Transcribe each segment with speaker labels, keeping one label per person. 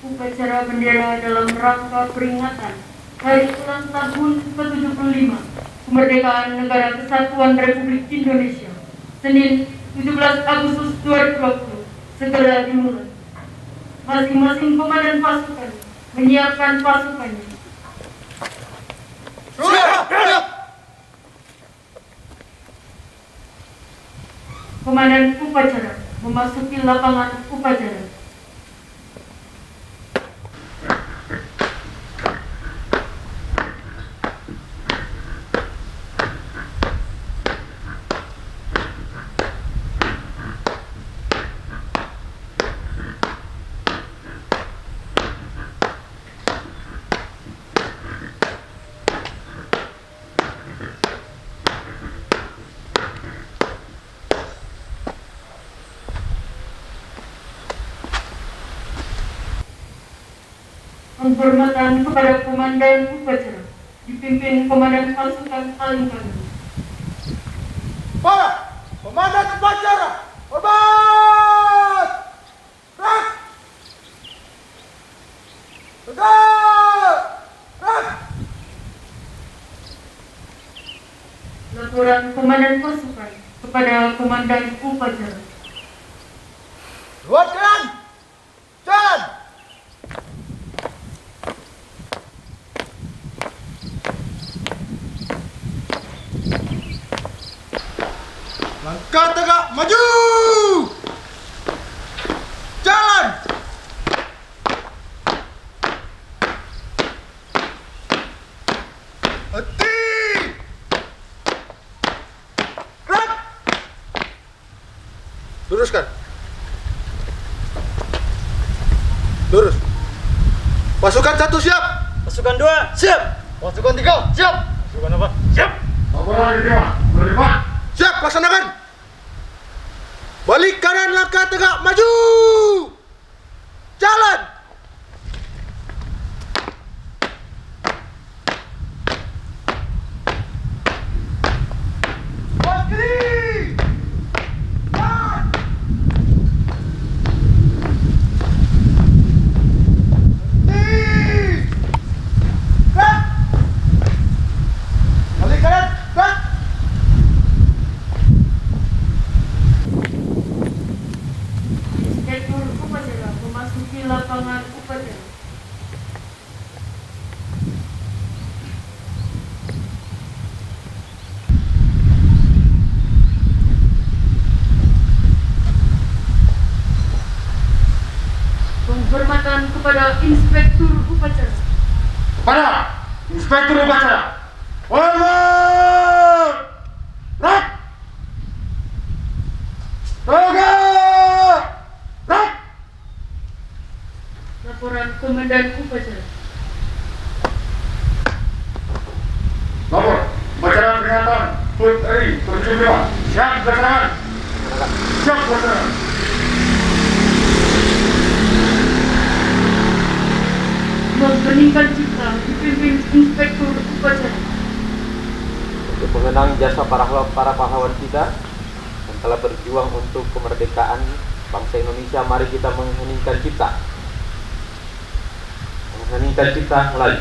Speaker 1: Upacara bendera dalam rangka peringatan Hari Ulang Tahun ke-75 Kemerdekaan Negara Kesatuan Republik Indonesia, Senin 17 Agustus 2020, segera dimulai. Masing-masing komandan pasukan menyiapkan pasukannya. Komandan upacara memasuki lapangan upacara. Penghormatan kepada komandan upacara dipimpin komandan pasukan Alingkara.
Speaker 2: Para komandan upacara, hormat! Rak! Tegak! Rak!
Speaker 1: Laporan komandan pasukan kepada komandan upacara.
Speaker 2: Luar jalan! Jalan! Langkah tegak maju! Jalan! Henti! Gerak! Luruskan. Lurus. Pasukan 1 siap.
Speaker 3: Pasukan 2 siap.
Speaker 2: Pasukan 3 siap.
Speaker 3: Pasukan apa? Siap.
Speaker 2: Laporan diterima. Siap, laksanakan. Balik kanan, langkah tegak maju. Jalan. Balik kiri. Jalan. Henti. Gerak. Balik kanan, gerak.
Speaker 1: Inspektur upacara memasuki lapangan upacara. Penghormatan kepada inspektur upacara.
Speaker 2: Pada inspektur upacara. Hormat! Rak! Tegak! Rak!
Speaker 1: Laporan komandan upacara.
Speaker 2: Lapor, upacara peringatan HUT RI 75. Siap dilaksanakan. Siap dilaksanakan.
Speaker 1: Mengheningkan cipta dipimpin inspektur upacara.
Speaker 4: Untuk mengenang jasa para pahlawan kita yang telah berjuang untuk kemerdekaan bangsa Indonesia, mari kita mengheningkan cipta. Mengheningkan cipta mulai.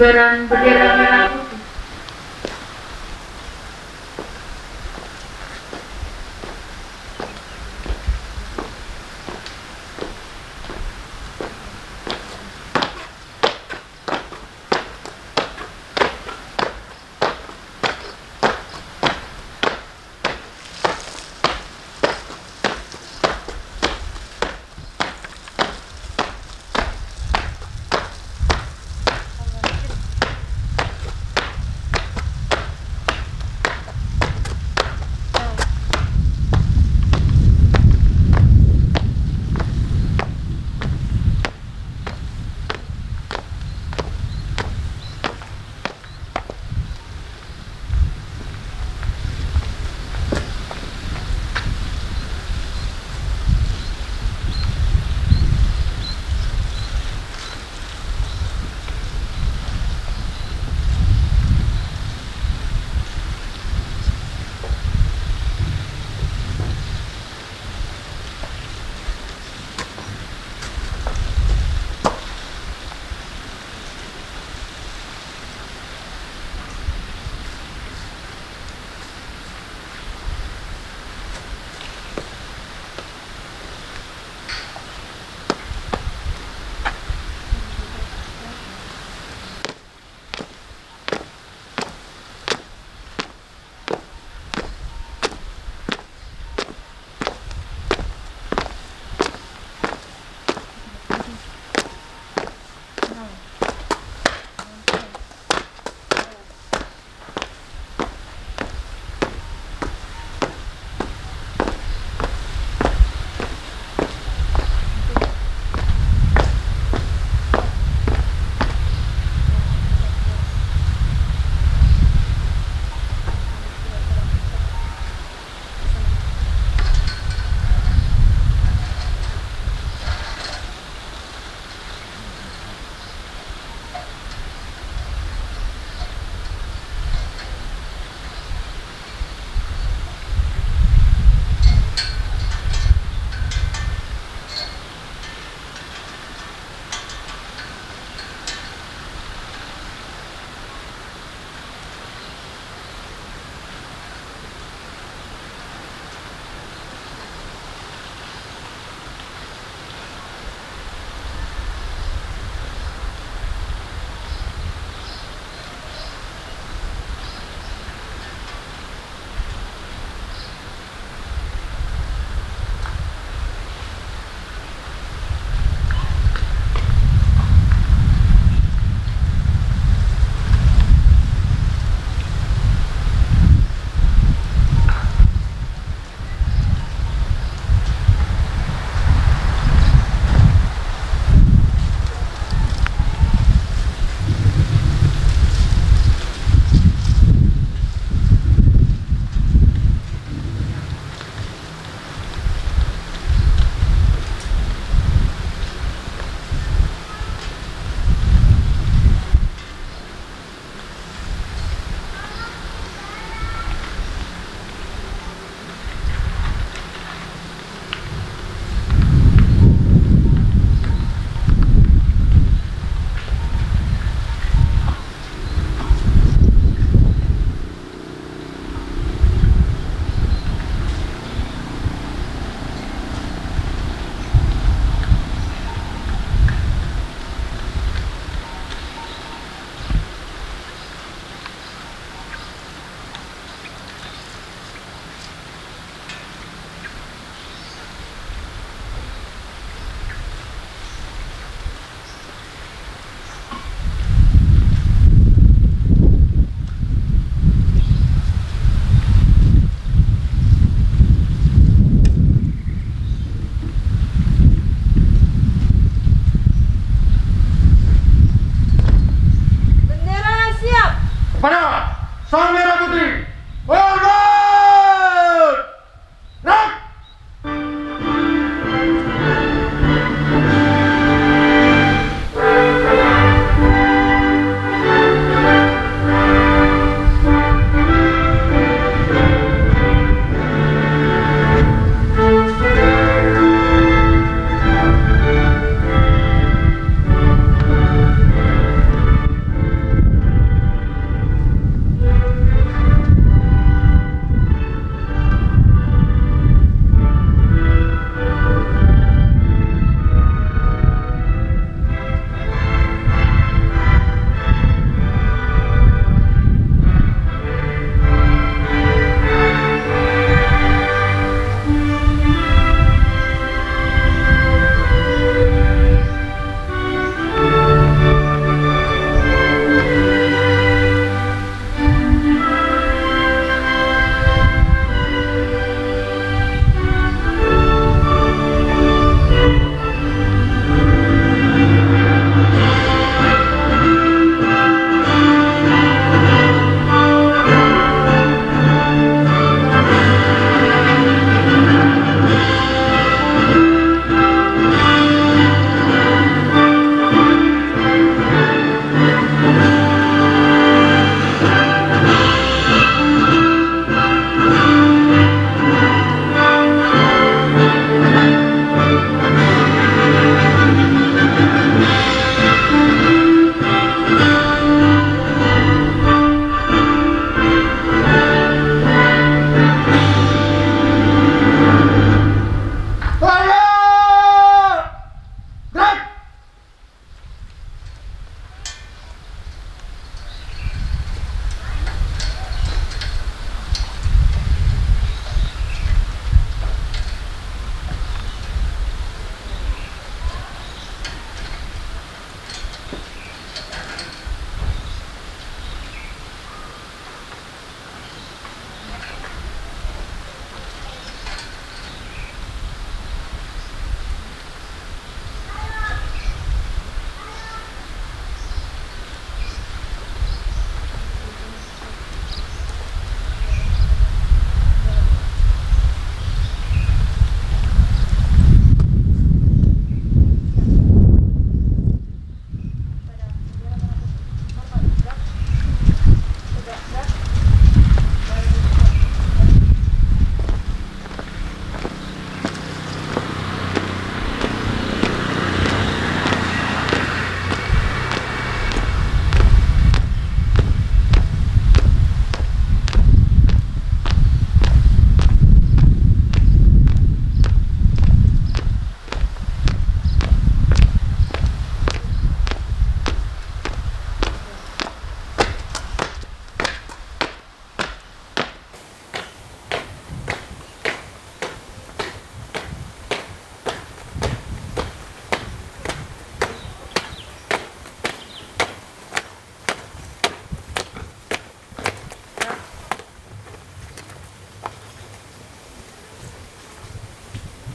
Speaker 1: pengibaran bendera merah putih.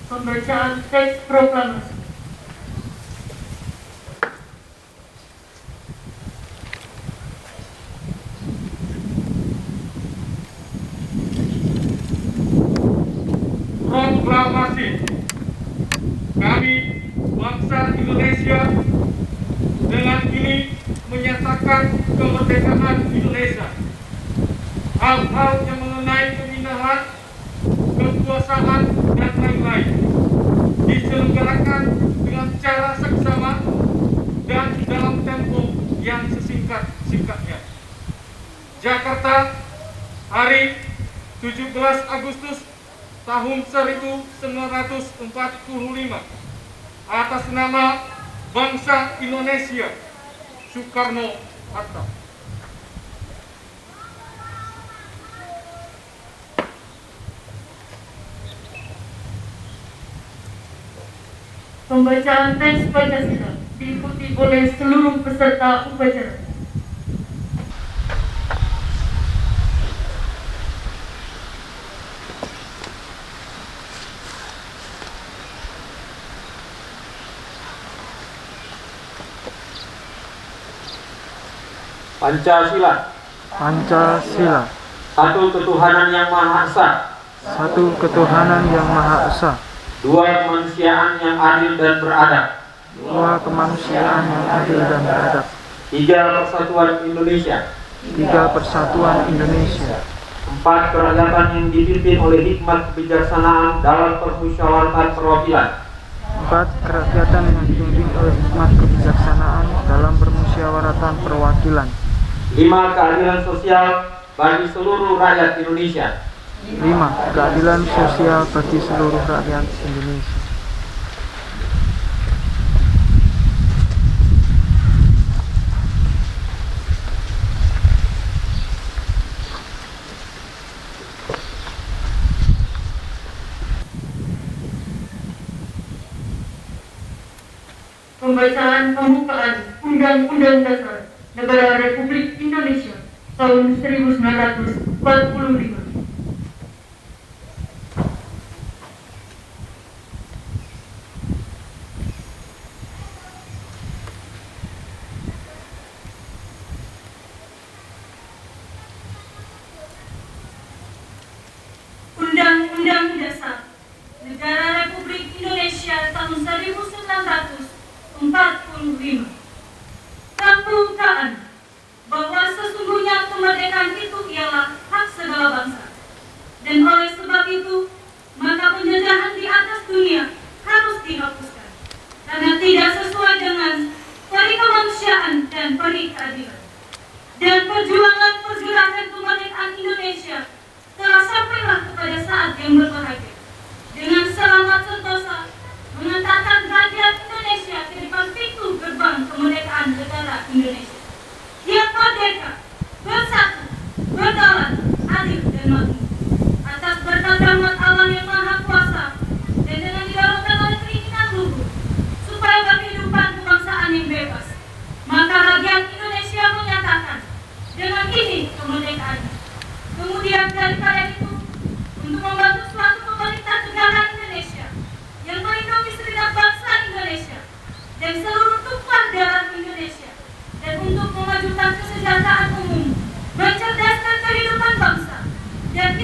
Speaker 1: Pembacaan teks proklamasi.
Speaker 2: Proklamasi. Kami, bangsa Indonesia, dengan ini menyatakan kemerdekaan Indonesia. Hal-hal yang mengenai pemindahan, kekuasaan, dan lain-lain diselenggarakan dengan cara seksama dan dalam tempo yang sesingkat-singkatnya. Jakarta, hari 17 Agustus tahun 1945, atas nama bangsa Indonesia, Soekarno-Hatta.
Speaker 1: Pembacaan teks Pancasila diikuti oleh seluruh peserta upacara.
Speaker 4: Pancasila.
Speaker 5: Pancasila.
Speaker 4: Satu ketuhanan yang Maha Esa.
Speaker 5: Satu ketuhanan yang Maha Esa.
Speaker 4: Dua kemanusiaan yang adil dan beradab.
Speaker 5: Dua kemanusiaan yang adil dan beradab.
Speaker 4: Tiga persatuan Indonesia.
Speaker 5: Tiga persatuan Indonesia.
Speaker 4: Empat peradaban yang dipimpin oleh hikmat kebijaksanaan dalam permusyawaratan perwakilan.
Speaker 5: Empat kerakyatan yang dipimpin oleh hikmat kebijaksanaan dalam permusyawaratan perwakilan.
Speaker 4: Lima keadilan sosial bagi seluruh rakyat Indonesia.
Speaker 5: 5. Keadilan sosial bagi seluruh rakyat Indonesia.
Speaker 1: Pembacaan pembukaan Undang-Undang Dasar Negara Republik Indonesia tahun 1945.
Speaker 6: Undang-Undang Dasar Negara Republik Indonesia tahun 1945. Pembukaan bahwa sesungguhnya kemerdekaan itu ialah hak segala bangsa, dan oleh sebab itu maka penjajahan di atas dunia harus dihapuskan karena tidak sesuai dengan peri kemanusiaan dan peri keadilan. Dan perjuangan pergerakan kemerdekaan Indonesia telah sampailah kepada saat yang berbahagia dengan selamat sentosa mengantarkan rakyat Indonesia ke depan pintu gerbang kemerdekaan negara Indonesia yang merdeka, bersatu, berdaulat, adil dan makmur atas berkat rahmat Allah yang Maha Kuasa dan dengan didorongkan oleh keinginan luhur supaya berkehidupan kebangsaan yang bebas. Maka rakyat Indonesia menyatakan dengan ini kemerdekaannya. Kemudian daripada itu, untuk membantu suatu pemerintah negara Indonesia yang melindungi segenap bangsa Indonesia dan seluruh tumpah darah Indonesia, dan untuk memajukan kesejahteraan umum, mencerdaskan kehidupan bangsa, dan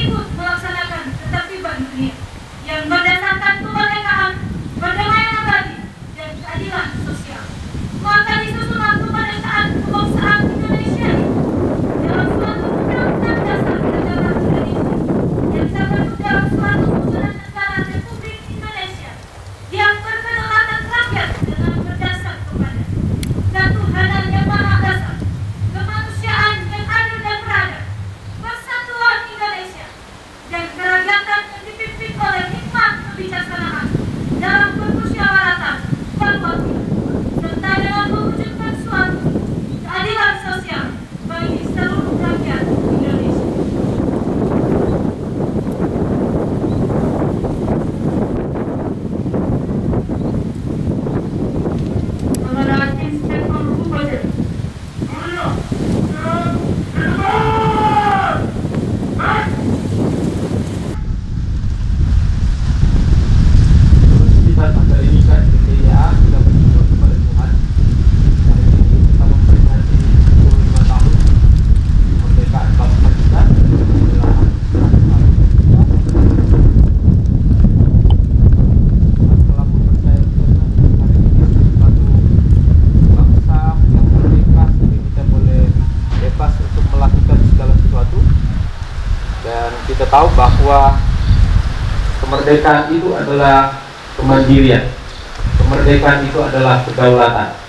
Speaker 4: kemerdekaan itu adalah kemandirian. Kemerdekaan itu adalah kedaulatan.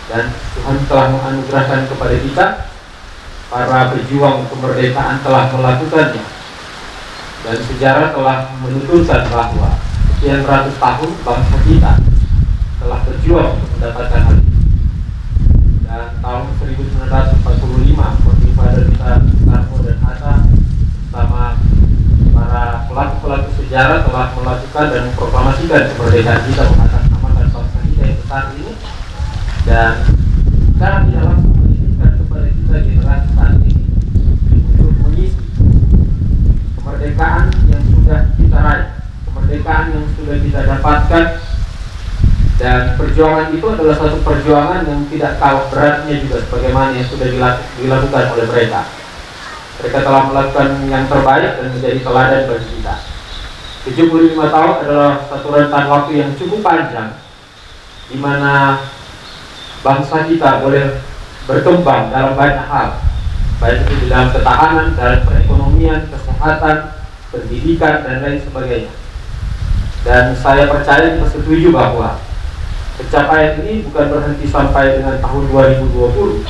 Speaker 4: Dan Tuhan telah menganugerahkan kepada kita, para pejuang kemerdekaan telah melakukannya. Dan sejarah telah menuturkan bahwa sekian ratus tahun bangsa kita telah berjuang untuk mendapatkan hal ini. Dan tahun 1945 founding father kita Soekarno dan Hatta bersama para pelaku-pelaku sejarah telah melakukan dan memproklamasikan kemerdekaan kita, mengatasnamakan bangsa kita yang besar ini. Dan sekarang tidak langsung mengizinkan kepada kita generasi saat ini untuk mengisi kemerdekaan yang sudah kita raih, kemerdekaan yang sudah kita dapatkan. Dan perjuangan itu adalah satu perjuangan yang tidak kalah beratnya juga sebagaimana yang sudah dilakukan oleh mereka. Mereka telah melakukan yang terbaik dan menjadi teladan bagi kita. 75 tahun adalah satu rentang waktu yang cukup panjang, di mana bangsa kita boleh berkembang dalam banyak hal, baik itu di dalam ketahanan, dalam perekonomian, kesehatan, pendidikan, dan lain sebagainya. Dan saya percaya kita setuju bahwa pencapaian ini bukan berhenti sampai dengan tahun 2020,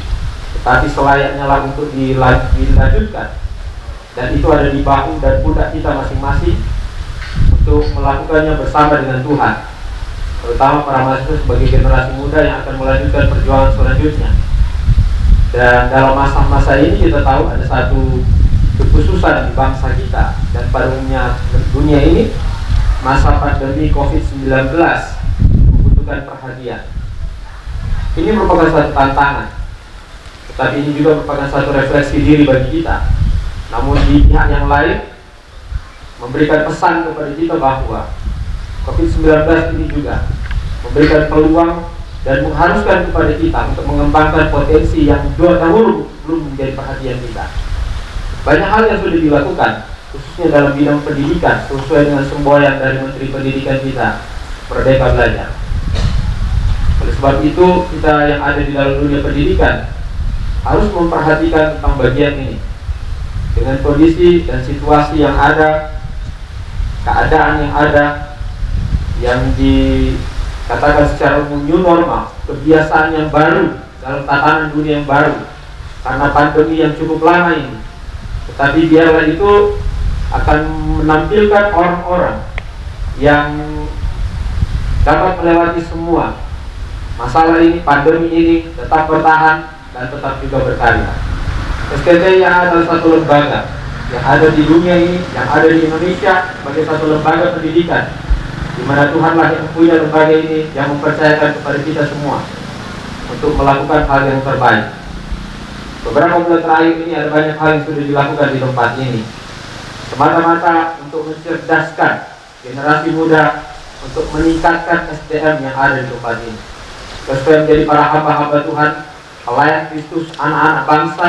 Speaker 4: tetapi selayaknya lah untuk dilanjutkan. Dan itu ada di bahu dan pundak kita masing-masing untuk melakukannya bersama dengan Tuhan, terutama para mahasiswa sebagai generasi muda yang akan melanjutkan perjuangan selanjutnya. Dan dalam masa-masa ini kita tahu ada satu kekhususan di bangsa kita dan pada umumnya dunia ini, masa pandemi COVID-19 membutuhkan perhatian. Ini merupakan satu tantangan, tetapi ini juga merupakan satu refleksi diri bagi kita. Namun di pihak yang lain memberikan pesan kepada kita bahwa COVID-19 ini juga memberikan peluang dan mengharuskan kepada kita untuk mengembangkan potensi yang dahulu belum menjadi perhatian kita. Banyak hal yang sudah dilakukan, khususnya dalam bidang pendidikan, sesuai dengan semboyan dari Menteri Pendidikan kita, Merdeka Belajar. Oleh sebab itu, kita yang ada di dalam dunia pendidikan harus memperhatikan tentang bagian ini. Dengan kondisi dan situasi yang ada, keadaan yang ada, yang dikatakan secara umum new normal, kebiasaan yang baru dalam tatanan dunia yang baru karena pandemi yang cukup lama ini. Tetapi biarlah itu akan menampilkan orang-orang yang dapat melewati semua masalah ini, pandemi ini, tetap bertahan dan tetap juga berkarya. STTIA adalah satu lembaga yang ada di dunia ini, yang ada di Indonesia sebagai satu lembaga pendidikan, di mana Tuhanlah yang punya lembaga ini, yang mempercayakan kepada kita semua untuk melakukan hal yang terbaik. Beberapa bulan terakhir ini ada banyak hal yang sudah dilakukan di tempat ini, semata-mata untuk mencerdaskan generasi muda, untuk meningkatkan SDM yang ada di tempat ini, supaya menjadi para hamba-hamba Tuhan, pelayan Kristus, anak-anak bangsa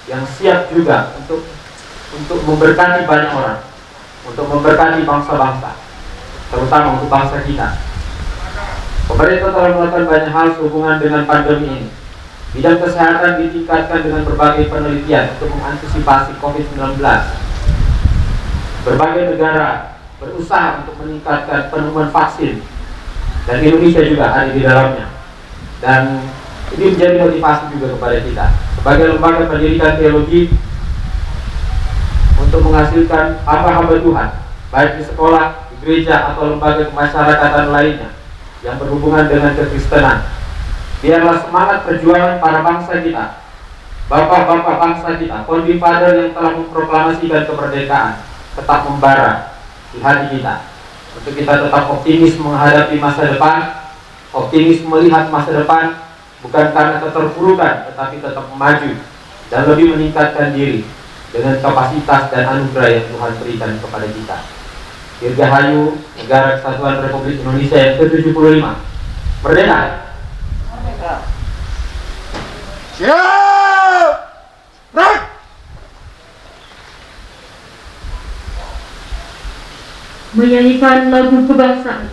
Speaker 4: yang siap juga untuk memberkati banyak orang, untuk memberkati bangsa-bangsa, terutama untuk bangsa kita. Pemerintah telah melakukan banyak hal sehubungan dengan pandemi ini. Bidang kesehatan ditingkatkan dengan berbagai penelitian untuk mengantisipasi COVID-19. Berbagai negara berusaha untuk meningkatkan penemuan vaksin, dan Indonesia juga ada di dalamnya. Dan ini menjadi motivasi juga kepada kita sebagai lembaga pendidikan teologi untuk menghasilkan hamba-hamba Tuhan, baik di sekolah, di gereja, atau lembaga kemasyarakatan lainnya yang berhubungan dengan kekristenan. Biarlah semangat perjuangan para bangsa kita, bapak-bapak bangsa kita, founding father yang telah memproklamasikan kemerdekaan, tetap membara di hati kita, untuk kita tetap optimis menghadapi masa depan, optimis melihat masa depan, bukan karena keterpurukan, tetapi tetap maju dan lebih meningkatkan diri dengan kapasitas dan anugerah yang Tuhan berikan kepada kita. Dirgahayu Negara Kesatuan Republik Indonesia yang ke-75. Merdeka!
Speaker 3: Siap! Gerak!
Speaker 1: Menyanyikan lagu kebangsaan.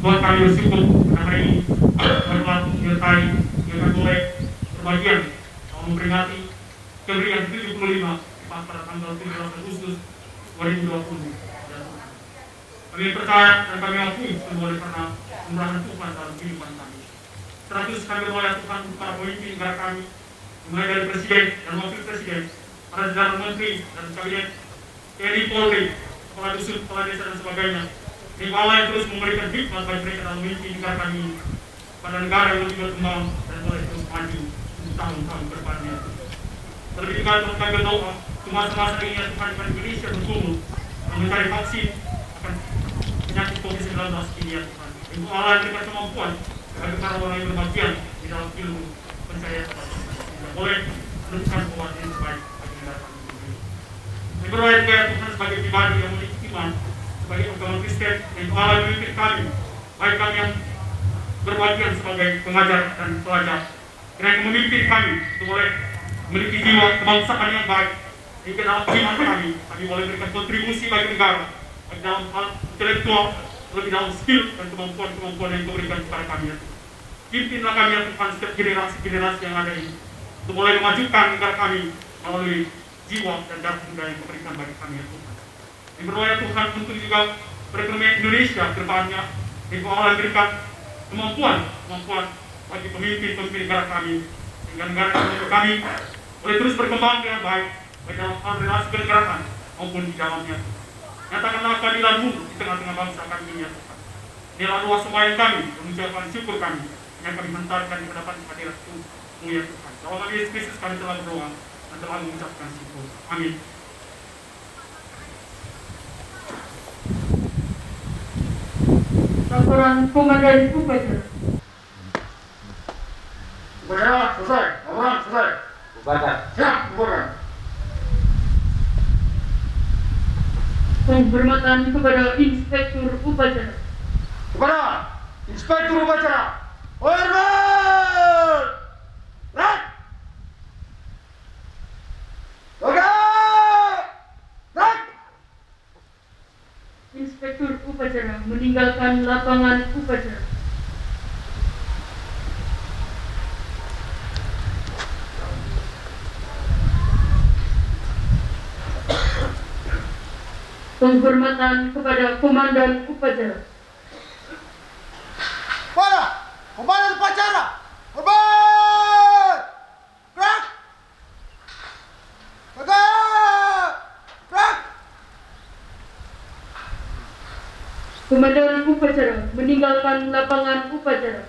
Speaker 2: Tuhan kami bersyukur karena hari ini telah menyertai dengan boleh berbagian memperingati keberian 75 pada tanggal 17 Agustus 2020. Kami percaya dan kami akui semua oleh karena kemurahan Tuhan dalam kehidupan kami. Terus kami berdoa Tuhan para pemimpin negara kami, mulai dari Presiden dan Wakil Presiden, para jajaran Menteri dan Kabinet, TNI Polri, kepala dusun, kepala desa dan sebagainya. Ini Allah yang terus memberikan hikmat bagi mereka dalam memimpin negara kami ini pada negara yang lebih berkembang dan boleh terus maju untuk tahun-tahun ke depannya. Terlebih juga terus kami berdoa semasa-masa ini Tuhan Indonesia bertumbuh mencari vaksin akan penyakit COVID-19 ini ya Tuhan. Ibu Allah yang berikan kemampuan bagi para orang yang berbagian di dalam ilmu pencarian vaksin. Tidak boleh menentukan obat yang terbaik bagi negara kami ini. Kami berdoa juga Tuhan sebagai pribadi yang memiliki iman sebagai agama Kristen yang Allah memimpin kami, baik kami yang berbagian sebagai pengajar dan pelajar, kiranya memimpin kami untuk boleh memiliki jiwa kebangsaan yang baik, sehingga dalam iman kami boleh berikan kontribusi bagi negara, baik dalam hal intelektual, lebih dalam skill dan kemampuan-kemampuan yang diberikan kepada kami. Pimpinlah kami ya Tuhan setiap generasi-generasi yang ada ini, untuk boleh memajukan negara kami melalui jiwa dan darah muda yang diberikan bagi kami ya Tuhan. Yang berdoa ya Tuhan untuk juga perekonomian Indonesia ke depannya, yang Allah berikan kemampuan bagi pemimpin negara kami, sehingga negara kami boleh terus berkembang dengan baik, baik dalam hal relasi kenegaraan maupun di dalamnya. Nyatakanlah keadilan-Mu di tengah-tengah bangsa kami ini ya Tuhan. Inilah doa sembahyang kami, mengucapkan syukur kami, yang kami hantarkan di hadapan hadirat-Mu ya Tuhan. Dalam nama Yesus Kristus kami telah berdoa dan telah mengucapkan syukur. Amin.
Speaker 1: Laporan Komandan Upacara.
Speaker 2: Upacara selesai. Laporan selesai.
Speaker 4: Bubarkan.
Speaker 2: Siap, bubarkan.
Speaker 1: Penghormatan kepada Inspektur Upacara.
Speaker 2: Kepada Inspektur Upacara. Hormat! Rat! Rat!
Speaker 1: Inspektur Upacara meninggalkan lapangan upacara. Penghormatan kepada Komandan Upacara.
Speaker 2: Para Komandan Upacara. Hormat! Gerak! Tegak! Gerak!
Speaker 1: Komandan Upacara meninggalkan lapangan upacara.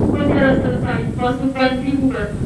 Speaker 1: Upacara selesai, pasukan dibubarkan.